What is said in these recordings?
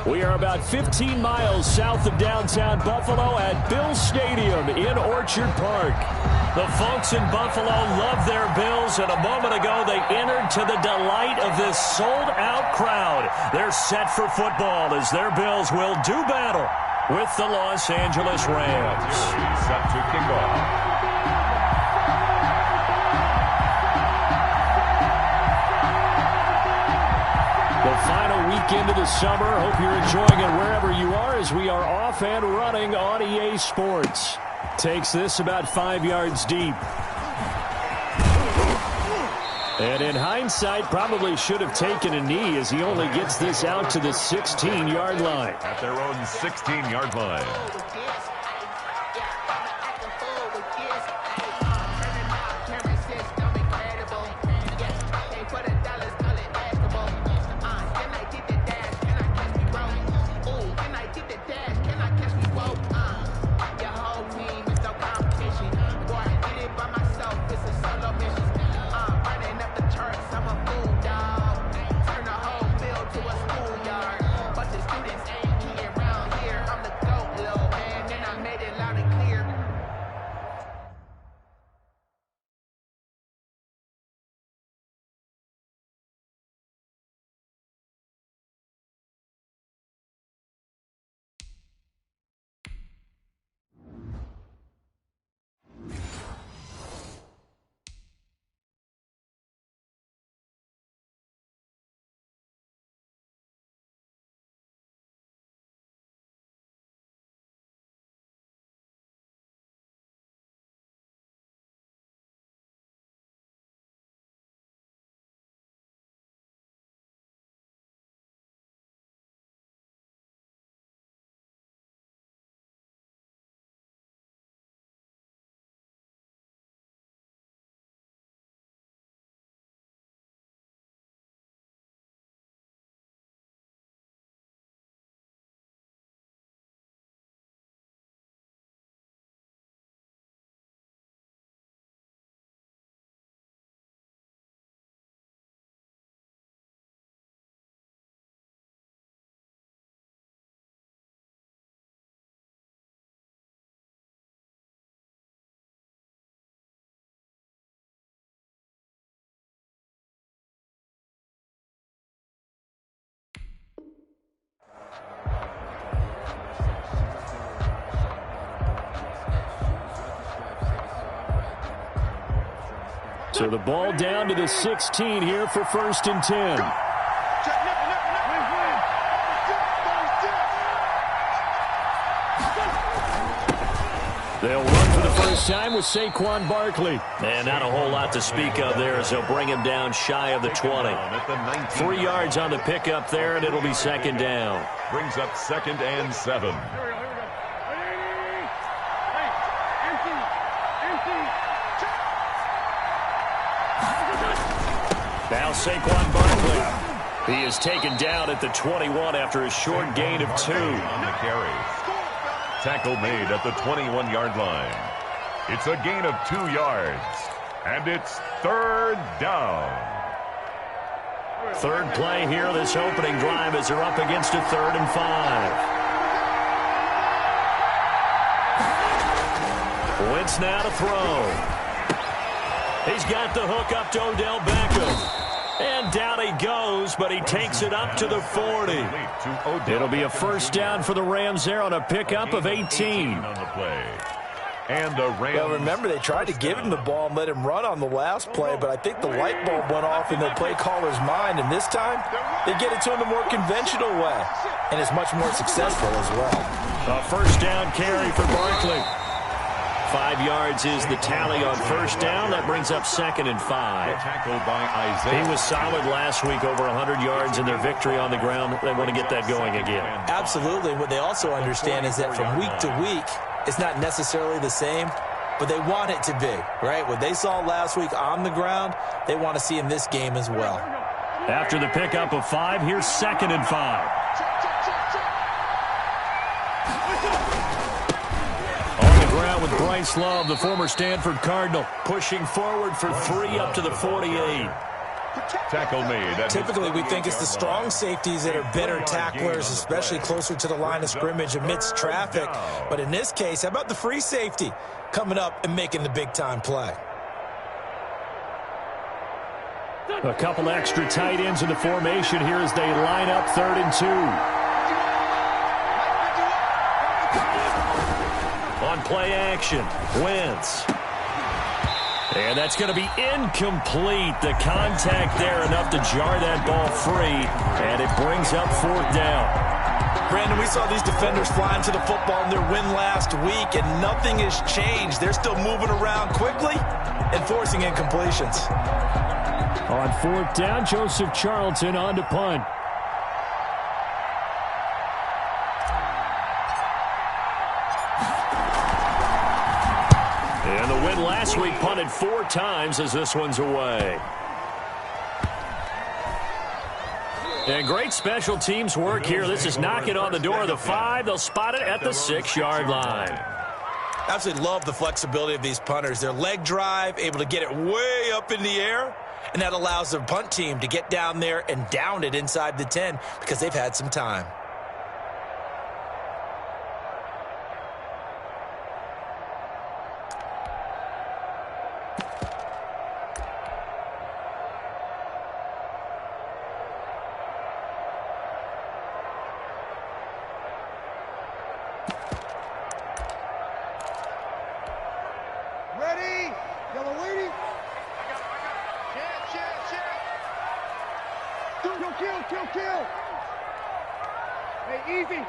We are about 15 miles south of downtown Buffalo at Bills Stadium in Orchard Park. The folks in Buffalo love their Bills, and a moment ago they entered to the delight of this sold-out crowd. They're set for football as their Bills will do battle with the Los Angeles Rams. Set to kick off. The final weekend of the summer. Hope you're enjoying it wherever you are as we are off and running on EA Sports. Takes this about 5 yards deep. And in hindsight, probably should have taken a knee as he only gets this out to the 16-yard line. At their own 16-yard line. So the ball down to the 16 here for 1st and 10. They'll run for the first time with Saquon Barkley. And not a whole lot to speak of there as they'll bring him down shy of the 20. 3 yards on the pickup there, and it'll be 2nd down. Brings up 2nd and 7. Now Saquon Barkley. He is taken down at the 21 after a short gain of 2. On the carry. Tackle made at the 21-yard line. It's a gain of 2 yards. And it's 3rd down. Third play here this opening drive as they're up against a 3rd and 5. Wentz now to throw. He's got the hook up to Odell Beckham. And down he goes, but he takes it up to the 40. It'll be a 1st down for the Rams there on a pickup of 18. On the play. And the Rams. Well, remember, they tried to give him the ball and let him run on the last play, but I think the light bulb went off in the play caller's mind, and this time they get it to him the more conventional way, and it's much more successful as well. A 1st down carry for Barkley. 5 yards is the tally on 1st down. That brings up 2nd and 5. Tackled by Isaiah. He was solid last week, over 100 yards in their victory on the ground. They want to get that going again. Absolutely. What they also understand is that from week to week, it's not necessarily the same, but they want it to be, right? What they saw last week on the ground, they want to see in this game as well. After the pickup of 5, here's 2nd and 5. Ground with Bryce Love, the former Stanford Cardinal, pushing forward for 3 up to the 48. Tackle made. Typically, we think it's the strong safeties that are better tacklers, especially closer to the line of scrimmage amidst traffic. But in this case, how about the free safety coming up and making the big-time play? A couple extra tight ends in the formation here as they line up 3rd and 2. On play action, Wentz. And that's going to be incomplete. The contact there enough to jar that ball free, and it brings up 4th down. Brandon, we saw these defenders flying to the football in their win last week, and nothing has changed. They're still moving around quickly and forcing incompletions. On 4th down, Joseph Charlton on to punt. And the win last week punted 4 times as this one's away. And great special teams work here. This is knocking on the door of the 5. They'll spot it at the 6-yard line. Absolutely love the flexibility of these punters. Their leg drive, able to get it way up in the air, and that allows the punt team to get down there and down it inside the 10 because they've had some time. Ready? Yellow lady. Kill. Hey, easy. 5-1.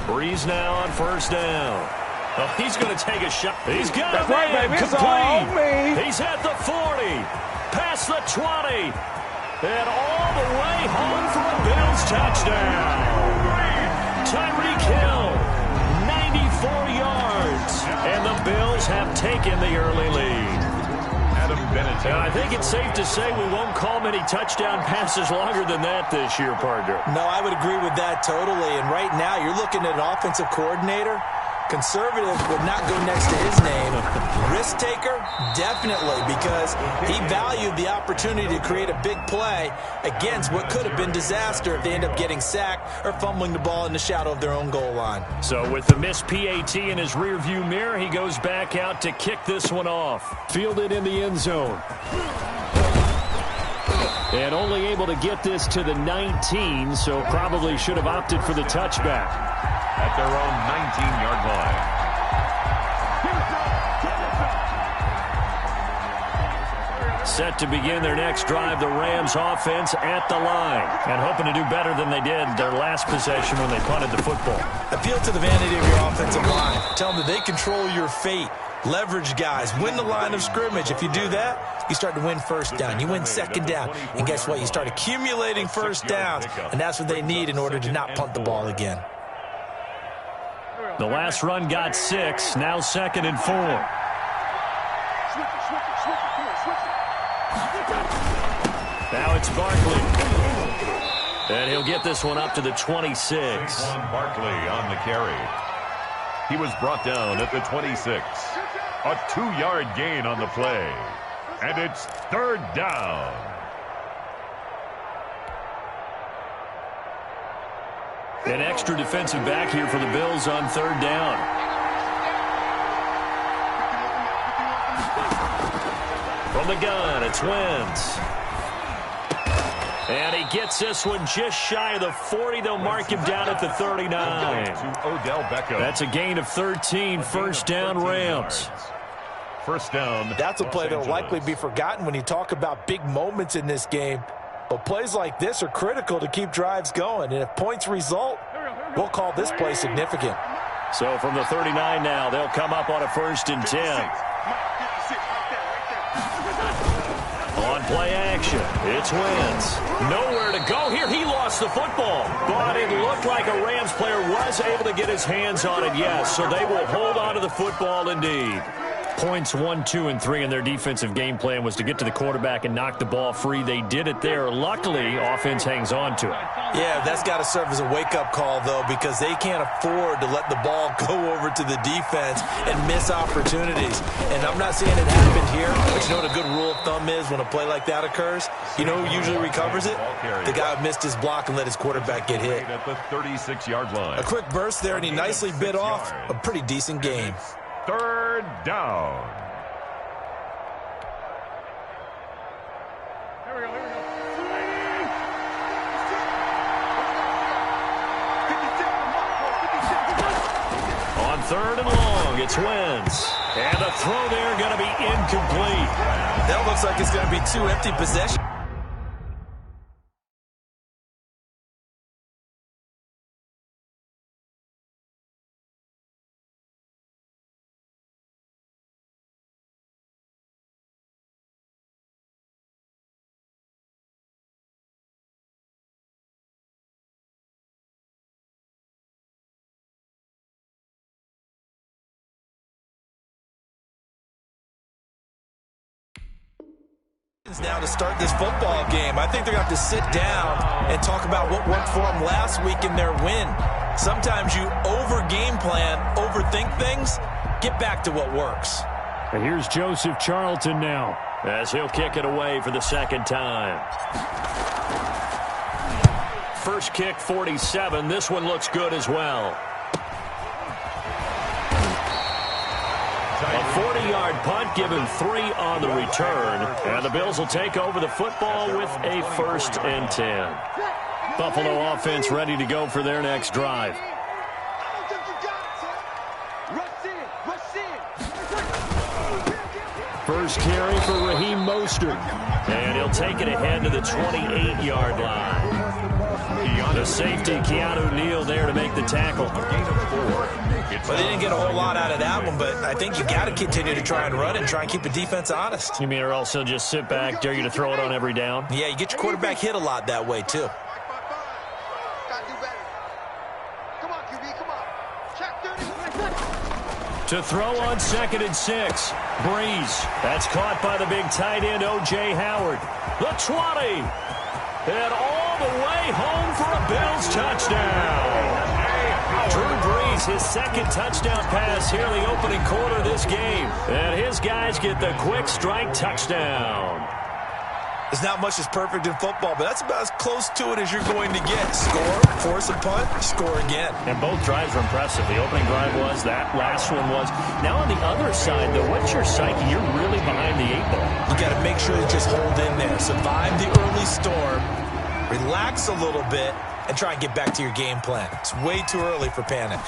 Breeze now on 1st down. Oh, he's going to take a shot. He's got That's a right, man baby. It's all complete. me. He's at the 40, past the 20, and all the way home for a Bills touchdown. Tyreek Hill, 94 yards, and the Bills have taken the early lead. I think it's safe to say we won't call many touchdown passes longer than that this year, partner. No, I would agree with that totally. And right now, you're looking at an offensive coordinator. Conservative would not go next to his name. Risk taker, definitely, because he valued the opportunity to create a big play against what could have been disaster if they end up getting sacked or fumbling the ball in the shadow of their own goal line. So with the missed PAT in his rearview mirror, he goes back out to kick this one off. Fielded in the end zone. And only able to get this to the 19, so probably should have opted for the touchback. At their own 19-yard line. Set to begin their next drive, the Rams offense at the line. And hoping to do better than they did their last possession when they punted the football. Appeal to the vanity of your offensive line. Tell them that they control your fate. Leverage guys. Win the line of scrimmage. If you do that, you start to win 1st down. You win 2nd down. And guess what? You start accumulating 1st downs. And that's what they need in order to not punt the ball again. The last run got 6. Now 2nd and 4. Now it's Barkley. And he'll get this one up to the 26. Barkley on the carry. He was brought down at the 26. A 2-yard gain on the play. And it's 3rd down. An extra defensive back here for the Bills on 3rd down. From the gun, it's Wentz. And he gets this one just shy of the 40. They'll mark him down at the 39. To Odell Beckham. That's a gain of 13. 1st down, Rams. 1st down. That's a play that will likely be forgotten when you talk about big moments in this game. But plays like this are critical to keep drives going. And if points result, we'll call this play significant. So from the 39 now, they'll come up on a 1st and 10. On play action, it's Wentz. Nowhere to go here. He lost the football. But it looked like a Rams player was able to get his hands on it, yes. So they will hold on to the football indeed. Points 1, 2, and 3 in their defensive game plan was to get to the quarterback and knock the ball free. They did it there. Luckily, offense hangs on to it. Yeah, that's got to serve as a wake-up call, though, because they can't afford to let the ball go over to the defense and miss opportunities. And I'm not saying it happened here, but you know what a good rule of thumb is when a play like that occurs? You know who usually recovers it? The guy who missed his block and let his quarterback get hit. At the 36-yard line. A quick burst there, and he nicely bit off a pretty decent game. Third down. Here we go. On third and long, it's Wentz. And the throw there going to be incomplete. That looks like it's going to be 2 empty possessions. Now to start this football game. I think they're going to have to sit down and talk about what worked for them last week in their win. Sometimes you over-game plan, overthink things, get back to what works. And here's Joseph Charlton now, as he'll kick it away for the second time. First kick, 47. This one looks good as well. A 40-yard punt, given 3 on the return. And the Bills will take over the football with a 1st and 10. Buffalo offense ready to go for their next drive. First carry for Raheem Mostert. And he'll take it ahead to the 28-yard line. The safety, Keanu Neal, there to make the tackle. Well, they didn't get a whole lot out of that one, but I think you got to continue to try and run and try and keep the defense honest. You mean, or also just sit back, dare you to throw it on every down? Yeah, you get your quarterback hit a lot that way, too. To throw on 2nd and 6. Breeze. That's caught by the big tight end, O.J. Howard. The 20. And all the way home for a Bills touchdown. Drew Brees, his 2nd touchdown pass here in the opening quarter of this game. And his guys get the quick strike touchdown. There's not much that's perfect in football, but that's about as close to it as you're going to get. Score, force a punt, score again. And both drives were impressive. The opening drive was, that last one was. Now on the other side, though, what's your psyche? You're really behind the 8 ball. You got to make sure you just hold in there. Survive the early storm, relax a little bit, and try and get back to your game plan. It's way too early for panic.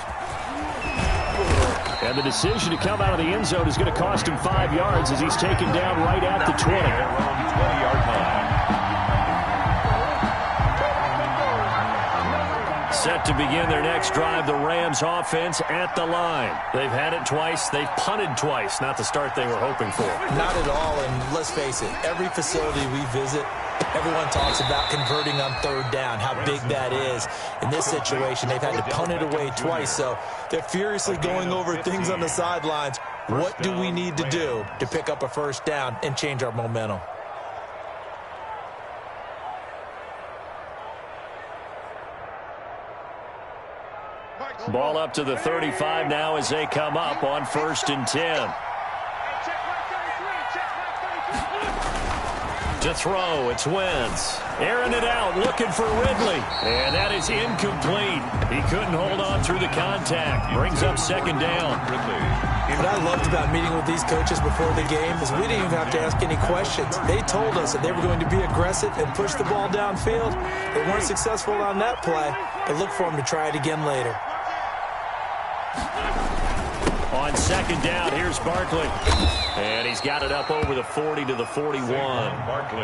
And the decision to come out of the end zone is going to cost him 5 yards as he's taken down right at the 20. Around 20-yard line. Set to begin their next drive, the Rams offense at the line. They've had it twice. They've punted twice. Not the start they were hoping for. Not at all, and let's face it, every facility we visit, everyone talks about converting on 3rd down, how big that is. In this situation, they've had to punt it away twice, so they're furiously going over things on the sidelines. What do we need to do to pick up a 1st down and change our momentum? Ball up to the 35 now as they come up on 1st and 10. To throw, it's Wentz. Airing it out, looking for Ridley. And that is incomplete. He couldn't hold on through the contact. Brings up 2nd down. What I loved about meeting with these coaches before the game is we didn't even have to ask any questions. They told us that they were going to be aggressive and push the ball downfield. They weren't successful on that play, but look for them to try it again later. On 2nd down, here's Barkley. And he's got it up over the 40 to the 41.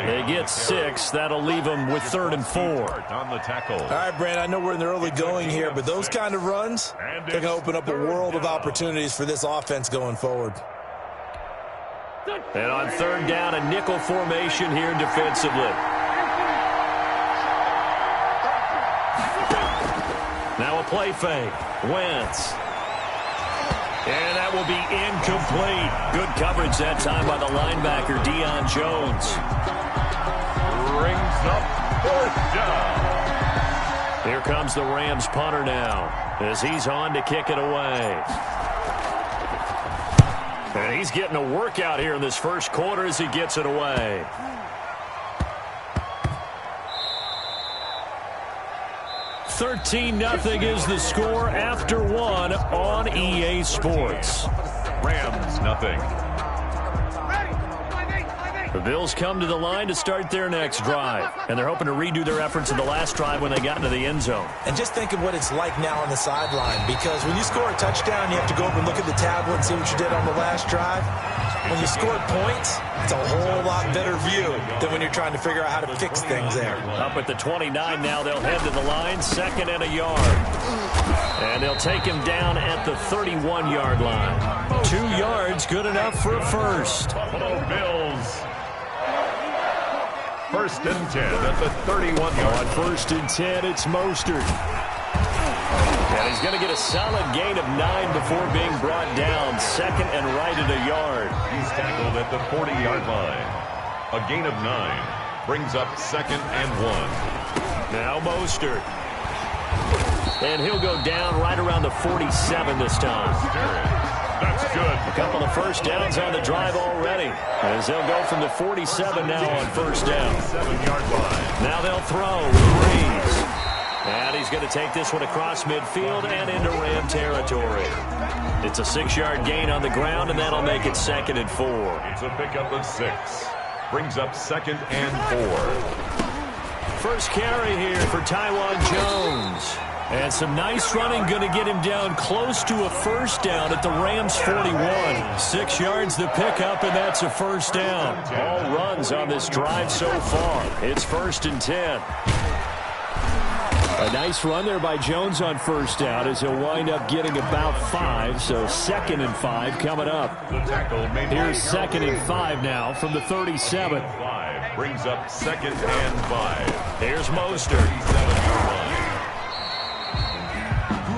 They get 6. That'll leave them with 3rd and 4. On the tackle. All right, Brand, I know we're in the early going here, but those kind of runs, they're going to open up a world of opportunities for this offense going forward. And on 3rd down, a nickel formation here defensively. Now a play fake. Wentz. And that will be incomplete. Good coverage that time by the linebacker, Deion Jones. Brings up 4th down. Here comes the Rams punter now as he's on to kick it away. And he's getting a workout here in this first quarter as he gets it away. $13-0 is the score after one on EA Sports. Rams, nothing. The Bills come to the line to start their next drive, and they're hoping to redo their efforts in the last drive when they got into the end zone. And just think of what it's like now on the sideline, because when you score a touchdown, you have to go over and look at the tablet and see what you did on the last drive. When you scored points, it's a whole lot better view than when you're trying to figure out how to fix things there. Up at the 29 now, they'll head to the line, 2nd and a yard. And they'll take him down at the 31-yard line. 2 yards, good enough for a first. Buffalo Bills. 1st and 10 at the 31-yard. On 1st and 10, it's Mostert. And he's going to get a solid gain of 9 before being brought down. 2nd and right at a yard. He's tackled at the 40-yard line. A gain of 9 brings up 2nd and 1. Now Mostert. And he'll go down right around the 47 this time. That's good. A couple of first downs on the drive already, as they'll go from the 47 now on 1st down. 7-yard line. Now they'll throw with Reeves. And he's going to take this one across midfield and into Ram territory. It's a 6-yard gain on the ground, and that'll make it 2nd and 4. It's a pickup of 6. Brings up 2nd and 4. First carry here for Taiwan Jones. And some nice running, going to get him down close to a first down at the Rams 41. 6 yards the pickup, and that's a first down. All runs on this drive so far. It's 1st and 10. A nice run there by Jones on first down as he'll wind up getting about 5. So 2nd and 5 coming up. Here's 2nd and 5 now from the 37. 5 brings up 2nd and 5. Here's Mostert.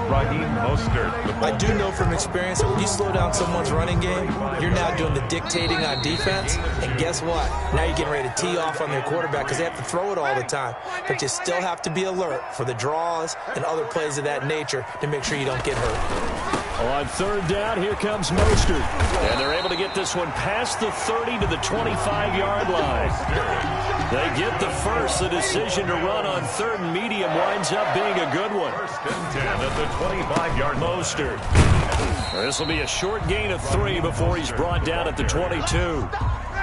Raheem Mostert. I do know from experience that when you slow down someone's running game, you're now doing the dictating on defense. And guess what? Now you're getting ready to tee off on their quarterback because they have to throw it all the time. But you still have to be alert for the draws and other plays of that nature to make sure you don't get hurt. On 3rd down, here comes Mostert. And they're able to get this one past the 30 to the 25-yard line. They get the first. The decision to run on 3rd and medium winds up being a good one. 1st and 10 at the 25-yard Mostert. This will be a short gain of 3 before he's brought down at the 22.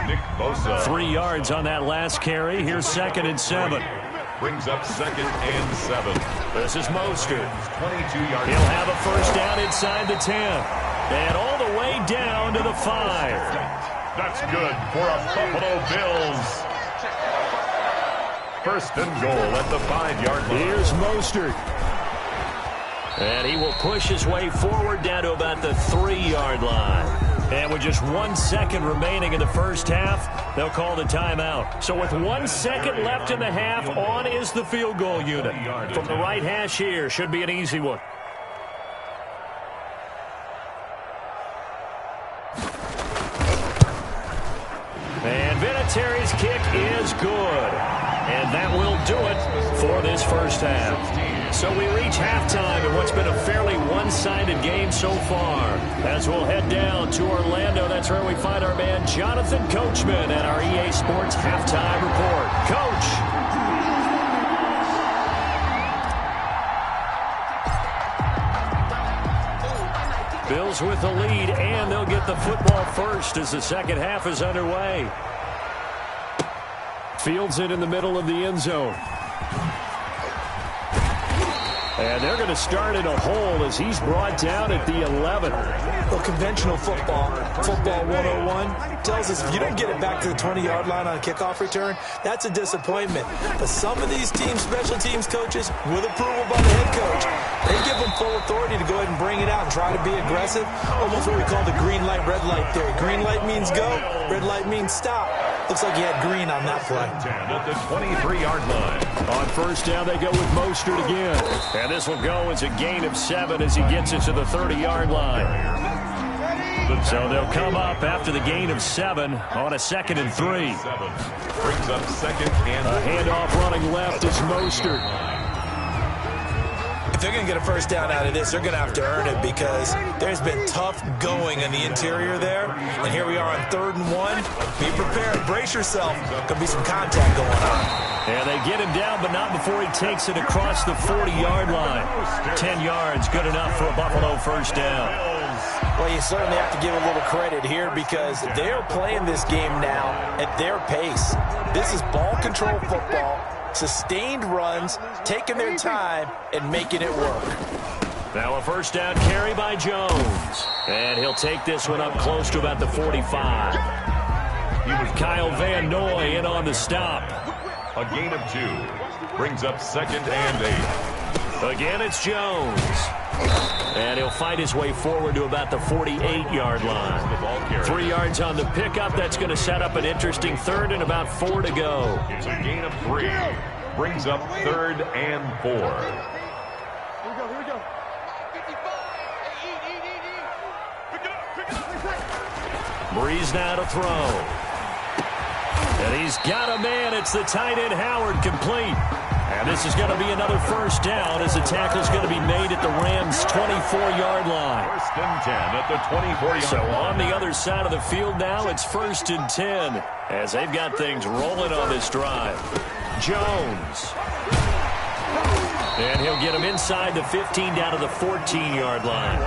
Nick Bosa. 3 yards on that last carry. Here's 2nd and 7. Brings up 2nd and 7. This is Mostert. 22 yards. He'll have a first down inside the 10. And all the way down to the 5. That's good for a Buffalo Bills. 1st and goal at the 5-yard line. Here's Mostert. And he will push his way forward down to about the 3-yard line. And with just 1 second remaining in the first half, they'll call the timeout. So with 1 second left in the half, on is the field goal unit. From the right hash here, should be an easy one. And Vinatieri's kick is good. And that will do it for this first half. So we reach halftime in what's been a fairly one-sided game so far. As we'll head down to Orlando, that's where we find our man Jonathan Coachman at our EA Sports Halftime Report. Coach. Bills with the lead, and they'll get the football first as the second half is underway. Fields it in the middle of the end zone. And they're going to start in a hole as he's brought down at the 11. Well, conventional football 101, tells us if you don't get it back to the 20-yard line on a kickoff return, that's a disappointment. But some of these teams, special teams coaches, with approval by the head coach, they give them full authority to go ahead and bring it out and try to be aggressive. Almost what we call the green light, red light theory. Green light means go, red light means stop. Looks like he had green on that play. At the 23-yard line. On first down, they go with Mostert again. And this will go as a gain of 7 as he gets it to the 30-yard line. So they'll come up after the gain of 7 on a 2nd and 3. Brings up 2nd and a handoff running left is Mostert. If they're going to get a first down out of this, they're going to have to earn it because there's been tough going in the interior there. And here we are on 3rd and 1. Be prepared. Brace yourself. Could be some contact going on. And they get him down, but not before he takes it across the 40-yard line. 10 yards, good enough for a Buffalo first down. Well, you certainly have to give a little credit here because they're playing this game now at their pace. This is ball control football. Sustained runs, taking their time, and making it work. Now a first down carry by Jones. And he'll take this one up close to about the 45. Kyle Van Noy in on the stop. A gain of 2. Brings up 2nd and 8. Again, it's Jones. And he'll fight his way forward to about the 48-yard line. 3 yards on the pickup. That's going to set up an interesting 3rd and about 4 to go. It's a gain of 3. Brings up 3rd and 4. Here we go. Breeze now to throw. And he's got a man. It's the tight end Howard, complete. And this is going to be another first down as the tackle is going to be made at the Rams' 24-yard line. 1st and 10 at the 24-yard line. So on the other side of the field now, it's 1st and 10 as they've got things rolling on this drive. Jones. And he'll get him inside the 15 down to the 14-yard line.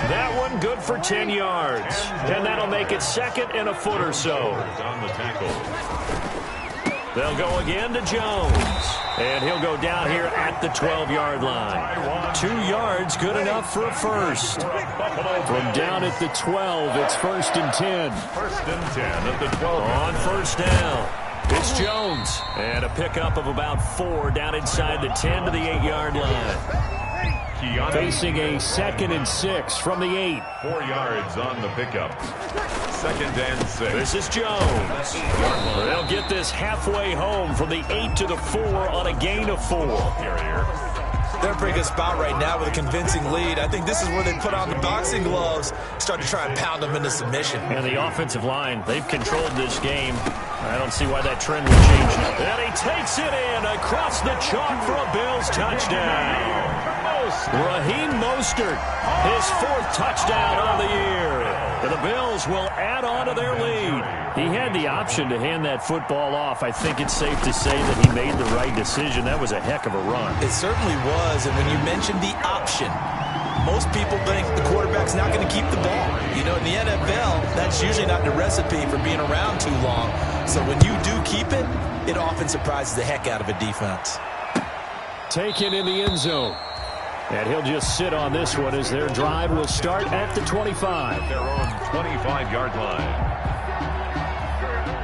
That one good for 10 yards. And that'll make it 2nd and a foot or so. On the tackle. They'll go again to Jones. And he'll go down here at the 12-yard line. 2 yards, good enough for a first. From down at the 12, it's 1st and 10. 1st and 10 at the 12. On first down, it's Jones. And a pickup of about 4 down inside the 10 to the 8-yard line. Facing a 2nd and 6 from the 8. 4 yards on the pickup. 2nd and 6. This is Jones. They'll get this halfway home from the 8 to the 4 on a gain of 4. They're in a pretty good spot right now with a convincing lead. I think this is where they put on the boxing gloves, start to try and pound them into submission. And the offensive line, they've controlled this game. I don't see why that trend would change now. And he takes it in across the chalk for a Bills touchdown. Raheem Mostert, his 4th touchdown of the year. And the Bills will add on to their lead. He had the option to hand that football off. I think it's safe to say that he made the right decision. That was a heck of a run. It certainly was. And when you mentioned the option, most people think the quarterback's not going to keep the ball. You know, in the NFL, that's usually not the recipe for being around too long. So when you do keep it, it often surprises the heck out of a defense. Taken in the end zone. And he'll just sit on this one as their drive will start at the 25. Their own 25-yard line.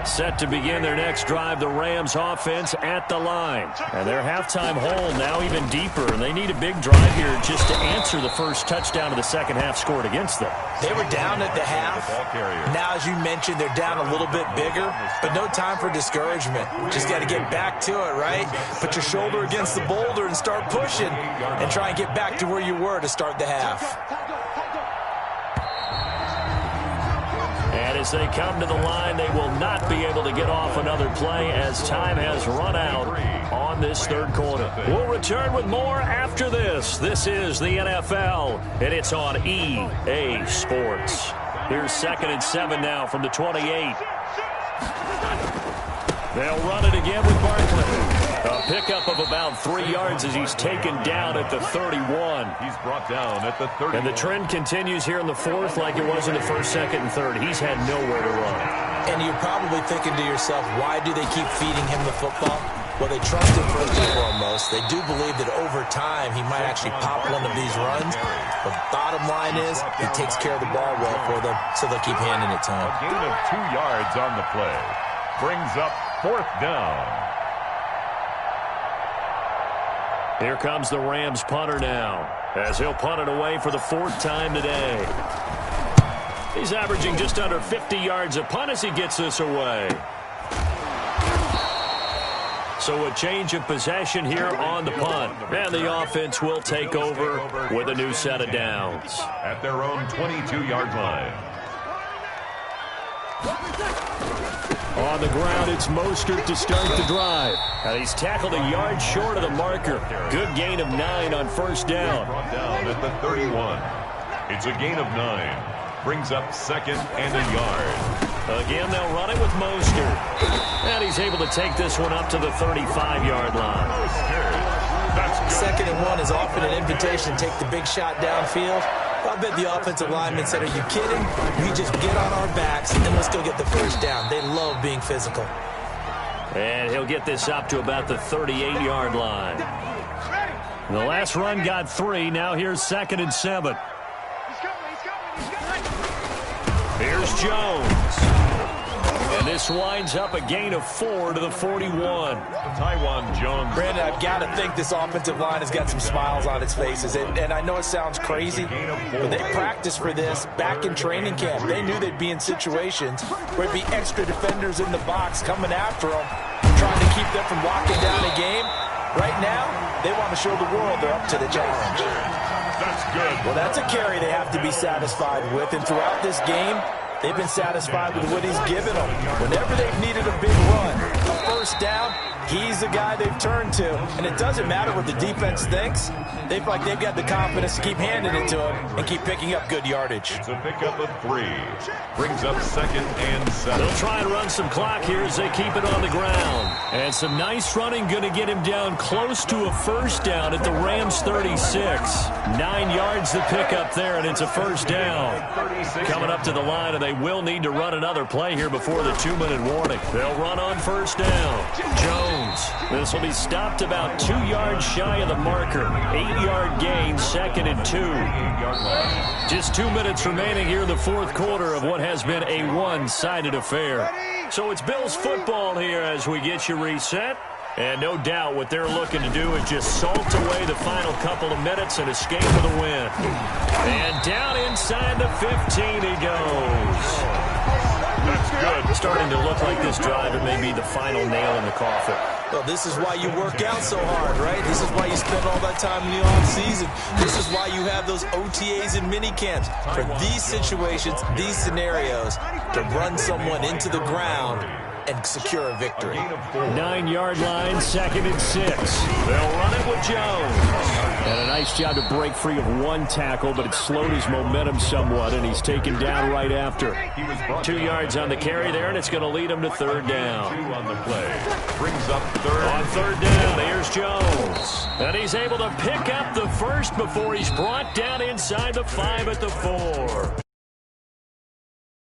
Set to begin their next drive, the Rams offense at the line. And their halftime hole now even deeper. And they need a big drive here just to answer the first touchdown of the second half scored against them. They were down at the half. Now, as you mentioned, they're down a little bit bigger, but no time for discouragement. Just got to get back to it, right? Put your shoulder against the boulder and start pushing and try and get back to where you were to start the half. And as they come to the line, they will not be able to get off another play as time has run out on this 3rd quarter. We'll return with more after this. This is the NFL, and it's on EA Sports. Here's 2nd and 7 now from the 28. They'll run it again with Barkley. A pickup of about 3 yards as he's taken down at the 31. He's brought down at the 30. And the trend continues here in the 4th like it was in the 1st, 2nd, and 3rd. He's had nowhere to run. And you're probably thinking to yourself, why do they keep feeding him the football? Well, they trust him first and foremost. They do believe that over time he might actually pop one of these runs. The bottom line is he takes care of the ball well for them, so they'll keep handing it to him. A gain of 2 yards on the play. Brings up 4th down. Here comes the Rams punter now, as he'll punt it away for the 4th time today. He's averaging just under 50 yards a punt as he gets this away. So a change of possession here on the punt. And the offense will take over with a new set of downs. At their own 22-yard line. On the ground, it's Mostert to start the drive. And he's tackled a yard short of the marker. Good gain of 9 on first down. Brought down at the 31. It's a gain of 9. Brings up second and a yard. Again, they'll run it with Mostert. And he's able to take this one up to the 35-yard line. Second and 1 is often an invitation to take the big shot downfield. I bet the offensive lineman said, are you kidding? We just get on our backs and let's go get the first down. They love being physical. And he'll get this up to about the 38-yard line. The last run got 3. Now here's second and 7. Here's Jones. And this winds up a gain of 4 to the 41. Taiwan Jones. Brandon, I've got to think this offensive line has got some smiles on its faces. And I know it sounds crazy, but they practiced for this back in training camp. They knew they'd be in situations where there'd be extra defenders in the box coming after them, trying to keep them from locking down a game. Right now, they want to show the world they're up to the challenge. That's good. Well, that's a carry they have to be satisfied with. And throughout this game, they've been satisfied with what he's given them. Whenever they've needed a big run, a first down, he's the guy they've turned to. And it doesn't matter what the defense thinks. They feel like they've got the confidence to keep handing it to him and keep picking up good yardage. It's a pickup of 3. Brings up second and 7. They'll try and run some clock here as they keep it on the ground. And some nice running, going to get him down close to a first down at the Rams 36. 9 yards to pick up there, and it's a first down. Coming up to the line, and they will need to run another play here before the 2-minute warning. They'll run on first down. Jones. This will be stopped about 2 yards shy of the marker. 8-yard gain, second and 2. Just 2 minutes remaining here in the fourth quarter of what has been a one-sided affair. So it's Bills football here as we get you reset. And no doubt what they're looking to do is just salt away the final couple of minutes and escape with a win. And down inside the 15 he goes. That's good. Starting to look like this drive, it may be the final nail in the coffin. Well, this is why you work out so hard, right? This is why you spend all that time in the offseason. This is why you have those OTAs and mini camps. For these situations, these scenarios, to run someone into the ground and secure a victory. 9-yard line, second and 6. They'll run it with Jones. And a nice job to break free of one tackle, but it slowed his momentum somewhat, and he's taken down right after. 2 yards on the carry there, and it's going to lead him to third down. 2 on the play. Brings up third. On third down, here's Jones. And he's able to pick up the first before he's brought down inside the 5 at the 4.